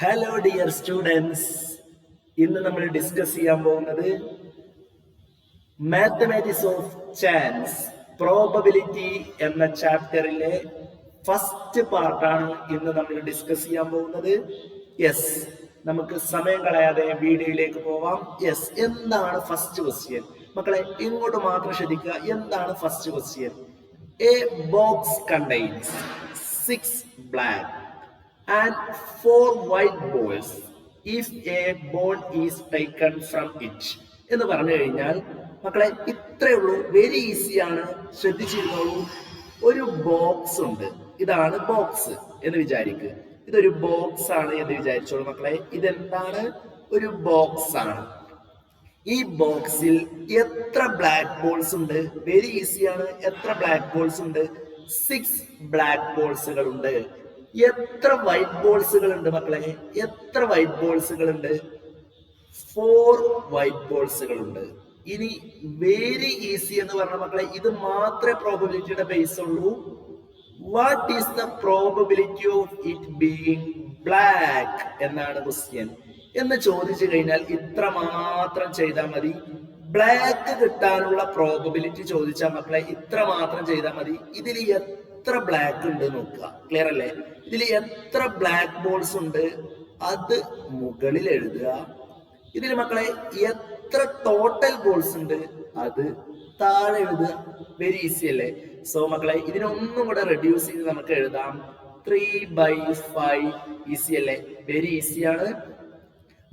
Hello dear students, ഇന്ന് നമ്മൾ discuss ചെയ്യാൻ പോകുന്നത് മാത്തമാറ്റിക്സ് ഓഫ് ചാൻസ് പ്രോബബിലിറ്റി എന്ന ചാപ്റ്ററിലെ ഫസ്റ്റ് പാർട്ടാണ് ഇന്ന് നമ്മൾ ഡിസ്കസ് ചെയ്യാൻ പോകുന്നത്. യെസ്, നമുക്ക് സമയം കളയാതെ വീഡിയോയിലേക്ക് പോവാം. യെസ്, എന്താണ് ഫസ്റ്റ് ക്വസ്റ്റ്യൻ? മക്കളെ ഇങ്ങോട്ട് മാത്രം ശ്രദ്ധിക്കുക. എന്താണ് first question? A box contains 6 black and 4 white balls if a ball is taken from it എന്ന് പറഞ്ഞു കഴിഞ്ഞാൽ മക്കളെ ഇത്രയേ ഉള്ളൂ. വെരി ഈസിയാണ്, ശ്രദ്ധിച്ചിരുന്നോളൂ. ഒരു ബോക്സ് ഉണ്ട്, ഇതാണ് ബോക്സ് എന്ന് വിചാരിക്കുക. ഇതൊരു ബോക്സ് ആണ് എന്ന് വിചാരിച്ചോളൂ മക്കളെ. ഇതെന്താണ്? ഒരു ബോക്സ് ആണ്. ഈ ബോക്സിൽ എത്ര ബ്ലാക്ക് ബോൾസ് ഉണ്ട്? വെരി ഈസിയാണ്. എത്ര ബ്ലാക്ക് ബോൾസ് ഉണ്ട്? 6 ബ്ലാക്ക് ബോൾസുകൾ ഉണ്ട്. എത്ര വൈറ്റ് ബോൾസുകൾ ഉണ്ട് മക്കളെ? എത്ര വൈറ്റ് ബോൾസുകൾ ഉണ്ട്? 4 വൈറ്റ് ബോൾസുകൾ ഉണ്ട്. ഇനി വെരി ഈസി എന്ന് പറഞ്ഞ മക്കളെ, ഇത് മാത്രമേ പ്രോബബിലിറ്റിയുടെ ബേസ് ഉള്ളൂ. What is the probability of it being black എന്നാണ് ക്വസ്റ്റ്യൻ. എന്ന് ചോദിച്ചു കഴിഞ്ഞാൽ ഇത്ര മാത്രം ചെയ്താൽ മതി. ബ്ലാക്ക് കിട്ടാനുള്ള പ്രോബബിലിറ്റി ചോദിച്ചാൽ മക്കളെ ഇത്ര മാത്രം ചെയ്താൽ മതി. ഇതിൽ എത്ര ബ്ലാക്ക് ഉണ്ട് നോക്കുക. ക്ലിയർ അല്ലേ? ഇതിൽ എത്ര ബ്ലാക്ക് ബോൾസ് ഉണ്ട് അത് മുകളിൽ എഴുതുക. ഇതിൽ മക്കളെ എത്ര ടോട്ടൽ ബോൾസ് ഉണ്ട് അത് താഴെ എഴുതുക. വെരി ഈസി അല്ലേ? സോ മക്കളെ ഇതിനൊന്നും കൂടെ റെഡ്യൂസ് ചെയ്ത് നമുക്ക് എഴുതാം. 3/5. ഈസി അല്ലേ? വെരി ഈസിയാണ്.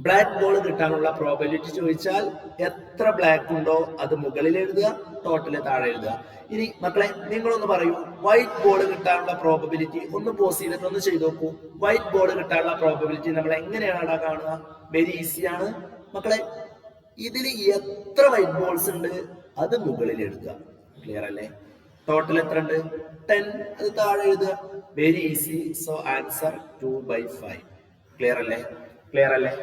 ബ്ലാക്ക് ബോൾ കിട്ടാനുള്ള പ്രോബബിലിറ്റി ചോദിച്ചാൽ എത്ര ബ്ലാക്ക് ഉണ്ടോ അത് മുകളിൽ എഴുതുക, ടോട്ടല് താഴെ എഴുതുക. ഇനി മക്കളെ നിങ്ങളൊന്ന് പറയൂ, വൈറ്റ് ബോൾ കിട്ടാനുള്ള പ്രോബബിലിറ്റി ഒന്ന് പോസ് ചെയ്തിട്ട് ഒന്ന് ചെയ്ത് നോക്കൂ. വൈറ്റ് ബോൾ കിട്ടാനുള്ള പ്രോബബിലിറ്റി നമ്മൾ എങ്ങനെയാണ് കാണുക? വെരി ഈസിയാണ് മക്കളെ. ഇതിൽ എത്ര വൈറ്റ് ബോൾസ് ഉണ്ട് അത് മുകളിൽ എഴുതുക. ക്ലിയർ അല്ലേ? ടോട്ടൽ എത്ര ഉണ്ട്? 10. അത് താഴെ എഴുതുക. Very easy. So answer 2/5. Clear അല്ലേ? ക്ലിയർ അല്ലേ?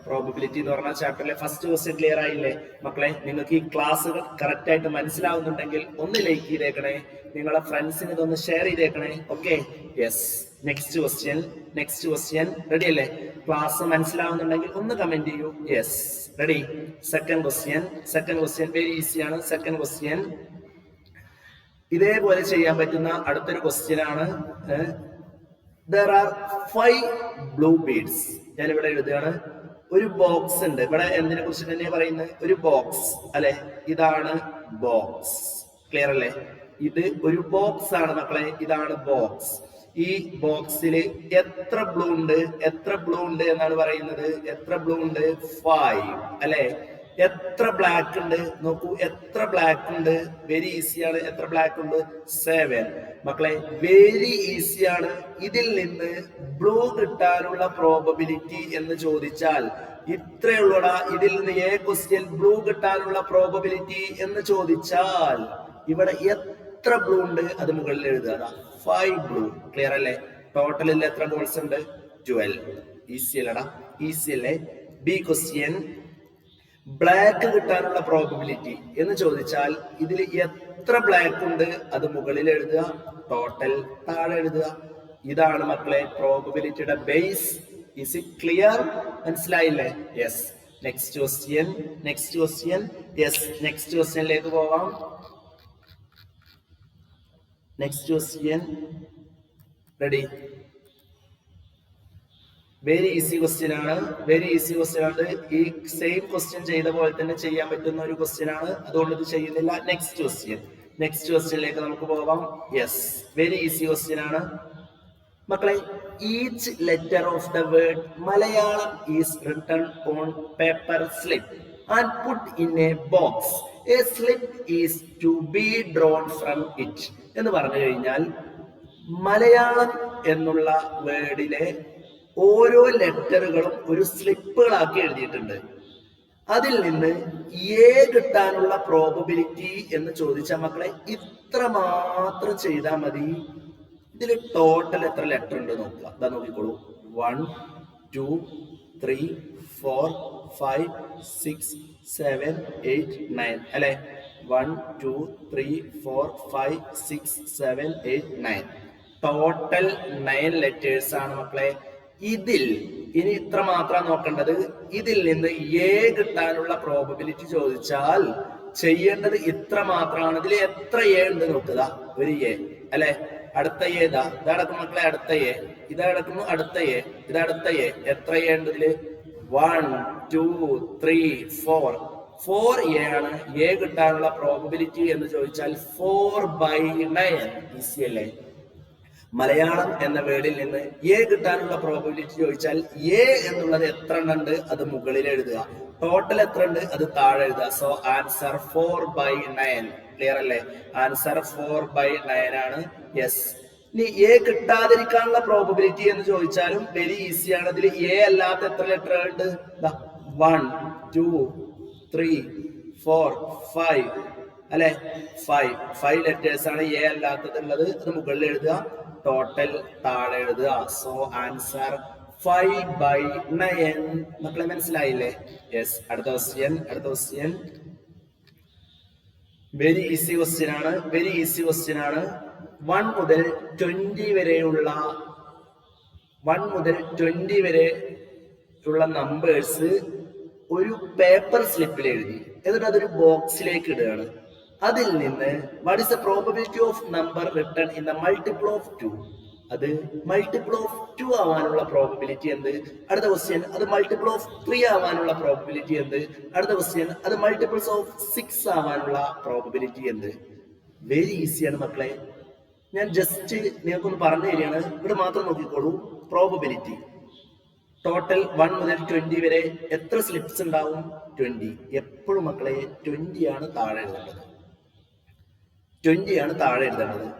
പ്രോബബിലിറ്റി എന്ന് പറഞ്ഞ ചാപ്റ്ററിലെ ഫസ്റ്റ് ക്വസ്റ്റ്യൻ ക്ലിയർ ആയില്ലേ മക്കളെ? നിങ്ങൾക്ക് ഈ ക്ലാസ്സുകൾ കറക്റ്റ് ആയിട്ട് മനസ്സിലാവുന്നുണ്ടെങ്കിൽ ഒന്ന് ലൈക്ക് ചെയ്തേക്കണേ, നിങ്ങളെ ഫ്രണ്ട്സിന് ഇതൊന്ന് ഷെയർ ചെയ്തേക്കണേ. Okay, yes. Next question ready അല്ലേ? ക്ലാസ് മനസ്സിലാവുന്നുണ്ടെങ്കിൽ ഒന്ന് കമന്റ് ചെയ്യൂ. Yes, ready. Second question very ഈസിയാണ്. സെക്കൻഡ് ക്വസ്റ്റ്യൻ ഇതേപോലെ ചെയ്യാൻ പറ്റുന്ന അടുത്തൊരു ക്വസ്റ്റ്യൻ ആണ്. There are 5 blue beads. ഞാൻ ഇവിടെ എഴുതുകയാണ്. ഒരു ബോക്സ് ഉണ്ട്. ഇവിടെ എന്തിനെ കുറിച്ച് തന്നെ പറയുന്നത്? ഒരു ബോക്സ് അല്ലെ? ഇതാണ് ബോക്സ്. ക്ലിയർ അല്ലേ? ഇത് ഒരു ബോക്സ് ആണ് മക്കളെ. ഇതാണ് ബോക്സ്. ഈ ബോക്സിൽ എത്ര ബ്ലൂ ഉണ്ട്? എത്ര ബ്ലൂ ഉണ്ട് എന്നാണ് പറയുന്നത്. എത്ര ബ്ലൂ ഉണ്ട്? 5 അല്ലെ? എത്ര ബ്ലാക്ക് ഉണ്ട് നോക്കൂ. എത്ര ബ്ലാക്ക് ഉണ്ട്? വെരി ഈസിയാണ്. എത്ര ബ്ലാക്ക് ഉണ്ട്? 7 മക്കളെ. വെരി ഈസിയാണ്. ഇതിൽ നിന്ന് ബ്ലൂ കിട്ടാനുള്ള പ്രോബബിലിറ്റി എന്ന് ചോദിച്ചാൽ ഇത്രയുള്ളൂടാ. ഇതിൽ നിന്ന് ക്വസ്റ്റ്യൻ ബ്ലൂ കിട്ടാനുള്ള പ്രോബബിലിറ്റി എന്ന് ചോദിച്ചാൽ ഇവിടെ എത്ര ബ്ലൂ ഉണ്ട് അത് മുകളിൽ എഴുതുക. 5 ബ്ലൂ. ക്ലിയർ അല്ലേ? ടോട്ടലിൽ എത്ര ബോൾസ് ഉണ്ട്? 12. ഈസി അല്ലടാ? ഈസി അല്ലേ? ബി ക്വസ്റ്റ്യൻ ബ്ലാക്ക് കിട്ടാനുള്ള പ്രോബബിലിറ്റി എന്ന് ചോദിച്ചാൽ ഇതിൽ എത്ര ബ്ലാക്ക് ഉണ്ട് അത് മുകളിൽ എഴുതുക, ടോട്ടൽ താഴെ എഴുതുക. ഇതാണ് മക്കളെ പ്രോബബിലിറ്റിയുടെ ബേസ്. Is it clear? മനസ്സിലായില്ലേ? Yes. Next question. Yes, next ക്വസ്റ്റ്യനിലേക്ക് പോവാം. Next question ready. Very easy question ആണ്. ഈ സെയിം ക്വസ്റ്റ്യൻ ചെയ്ത പോലെ തന്നെ ചെയ്യാൻ പറ്റുന്ന ഒരു ക്വസ്റ്റ്യൻ ആണ്. അതുകൊണ്ട് ഇത് ചെയ്യുന്നില്ല. നെക്സ്റ്റ് ക്വസ്റ്റ്യനിലേക്ക് നമുക്ക് പോവാം. യെസ്, വെരി ഈസി ക്വസ്റ്റ്യൻ ആണ് മക്കളെ. Each letter of the word Malayalam is written on paper slip and put in a box. A slip is to be drawn from it എന്ന് പറഞ്ഞു കഴിഞ്ഞാൽ മലയാളം എന്നുള്ള വേർഡിലെ ഓരോ ലെറ്ററുകളും ഒരു സ്ലിപ്പുകളാക്കി എഴുതിയിട്ടുണ്ട്. അതിൽ നിന്ന് കിട്ടാനുള്ള പ്രോബബിലിറ്റി എന്ന് ചോദിച്ചാൽ മക്കളെ ഇത്ര മാത്രം ചെയ്താൽ മതി. ഇതിൽ ടോട്ടൽ എത്ര ലെറ്റർ ഉണ്ട് നോക്കുക. അതാ നോക്കിക്കോളൂ. 1 2 3 4 5 6 7 8 9 അല്ലെ? 1 2 3 4 5 6 7 8 9 ടോട്ടൽ 9 ലെറ്റേഴ്സ് ആണ് മക്കളെ. ഇതിൽ ഇനി ഇത്ര മാത്രം നോക്കേണ്ടത്. ഇതിൽ നിന്ന് എ കിട്ടാനുള്ള പ്രോബബിലിറ്റി ചോദിച്ചാൽ ചെയ്യേണ്ടത് ഇത്ര മാത്രമാണ്. ഇതിൽ എത്ര എ ഉണ്ട് നോക്കുക. ഒരു എ അല്ലെ, അടുത്ത എ ഇതടക്കും മക്കളെ, അടുത്ത എ ഇതടക്കുന്നു, അടുത്ത എ ഇതടുത്ത എ. എത്ര എ ഉണ്ട് ഇതില്? 1 2 3 4 എ ആണ് എ കിട്ടാനുള്ള പ്രോബബിലിറ്റി എന്ന് ചോദിച്ചാൽ 4/9. ഈസി അല്ലേ? മലയാളം എന്ന വേർഡിൽ നിന്ന് എ കിട്ടാനുള്ള പ്രോബബിലിറ്റി ചോദിച്ചാൽ എ എന്നുള്ളത് എത്ര എണ്ണം ഉണ്ട് അത് മുകളിൽ എഴുതുക, ടോട്ടൽ എത്ര ഉണ്ട് അത് താഴെ എഴുതുക. So answer 4/9. ക്ലിയർ അല്ലേ? ആൻസർ 4/9 ആണ്. യെസ്. ഇനി എ കിട്ടാതിരിക്കാനുള്ള പ്രോബബിലിറ്റി എന്ന് ചോദിച്ചാലും വെരി ഈസിയാണ്. ഇതിൽ എ അല്ലാത്ത എത്ര ലെറ്റർ ഉണ്ട്? 1 2 3 4 5 അല്ലെ, 5 ലെറ്റേഴ്സ് ആണ് എ അല്ലാത്തത് ഉള്ളത്. അത് മുകളിൽ എഴുതുക, ടോട്ടൽ താഴെ എഴുതുക. So answer 5/9. മക്കളെ മനസ്സിലായില്ലേ? യെസ്. അടുത്ത ക്വസ്റ്റ്യൻ വെരി ഈസി ക്വസ്റ്റ്യൻ ആണ്. 1 മുതൽ 20 വരെയുള്ള നമ്പേഴ്സ് ഒരു പേപ്പർ സ്ലിപ്പിൽ എഴുതി, എന്നിട്ട് അതൊരു ബോക്സിലേക്ക് ഇടുകയാണ്. അതിൽ നിന്ന് what is the probability of number written in the multiple of 2? അത് മൾട്ടിപ്പിൾ ഓഫ് 2 ആവാനുള്ള പ്രോബബിലിറ്റി എന്ത്? അടുത്ത ക്വസ്റ്റ്യൻ, അത് മൾട്ടിപ്പിൾ ഓഫ് 3 ആവാനുള്ള പ്രോബബിലിറ്റി എന്ത്? അടുത്ത ക്വസ്റ്റ്യൻ, അത് മൾട്ടിപ്പിൾസ് ഓഫ് 6 ആവാനുള്ള പ്രോബബിലിറ്റി എന്ത്? വെരി ഈസിയാണ് മക്കളെ. ഞാൻ ജസ്റ്റ് നിങ്ങൾക്കൊന്ന് പറഞ്ഞു തരികയാണ്, ഇവിടെ മാത്രം നോക്കിക്കോളൂ. പ്രോബബിലിറ്റി ടോട്ടൽ 1 മുതൽ 20 വരെ എത്ര സ്ലിപ്സ് ഉണ്ടാവും? 20. എപ്പോഴും മക്കളെ 20 ആണ് താഴെ എഴുതേണ്ടത്.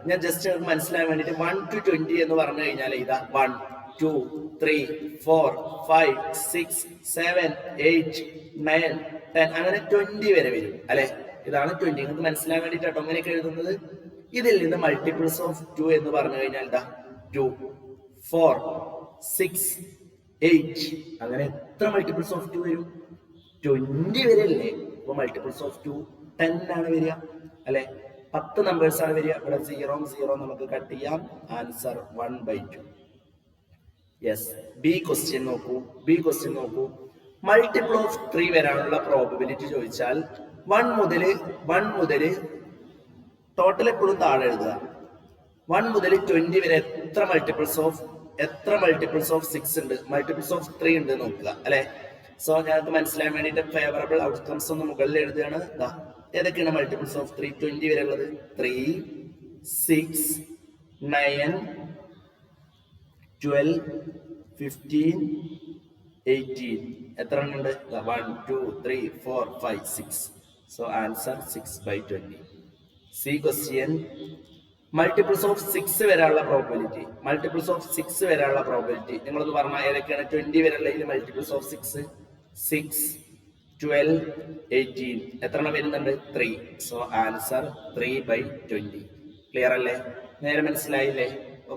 ഞാൻ ജസ്റ്റ് നിങ്ങൾക്ക് മനസ്സിലാൻ വേണ്ടിട്ട് 1 to 20 എന്ന് പറഞ്ഞു കഴിഞ്ഞാൽ ഇതാ 1 2 3 4 5 6 7 8 9 10 അങ്ങനെ 20 വരെ വരും അല്ലെ. ഇതാണ് 20. നിങ്ങൾക്ക് മനസ്സിലാൻ വേണ്ടിട്ടാട്ടോ അങ്ങനെയൊക്കെ എഴുതുന്നത്. ഇതിൽ നിന്ന് മൾട്ടിപ്പിൾസ് ഓഫ് 2 എന്ന് പറഞ്ഞു കഴിഞ്ഞാൽ ഇതാ 2 4 6 8 അങ്ങനെ എത്ര മൾട്ടിപ്പിൾസ് ഓഫ് 2 വരും? 20 വരെ അല്ലേ. അപ്പൊ മൾട്ടിപ്പിൾസ് ഓഫ് 2 10 ആണ് വരിക അല്ലെ. 10 നമ്പേഴ്സ് ആണ് വരിക. ഇവിടെ 0 നമുക്ക് കട്ട് ചെയ്യാം. ആൻസർ 1/2. യെസ്. ബി ക്വസ്റ്റ്യൻ നോക്കൂ. മൾട്ടിപ്പിൾ ഓഫ് 3 വരാനുള്ള പ്രോബബിലിറ്റി ചോദിച്ചാൽ 1 മുതൽ ടോട്ടൽ എപ്പോഴും താഴെ എഴുതുക. 1 മുതൽ 20 വരെ എത്ര മൾട്ടിപ്പിൾസ് ഓഫ് 6 ഉണ്ട്, മൾട്ടിപ്പിൾസ് ഓഫ് 3 ഉണ്ട് നോക്കുക അല്ലെ. സോ ഞങ്ങൾക്ക് മനസ്സിലാൻ വേണ്ടിയിട്ട് ഫേവറബിൾ ഔട്ട്കംസ് ഒന്ന് മുകളിൽ എഴുതുകയാണ്. ഏതൊക്കെയാണ് മൾട്ടിപ്പിൾസ് ഓഫ് 3 20 വരെ ഉള്ളത്? 3 6 9 12 15 18. എത്ര ഉണ്ട്? 1 2 3 4 5 6. So answer 6/20. C question, multiples of 6 വരാനുള്ള പ്രോബബിലിറ്റി. നിങ്ങളൊന്ന് പറഞ്ഞാൽ ഏതൊക്കെയാണ് 20 വരെയുള്ളതിൽ മൾട്ടിപ്പിൾസ് ഓഫ് 6? 6 12 18. എത്ര എണ്ണം വരുന്നുണ്ട്? 3. So answer 3/20. ക്ലിയർ അല്ലേ? നേരെ മനസ്സിലായില്ലേ?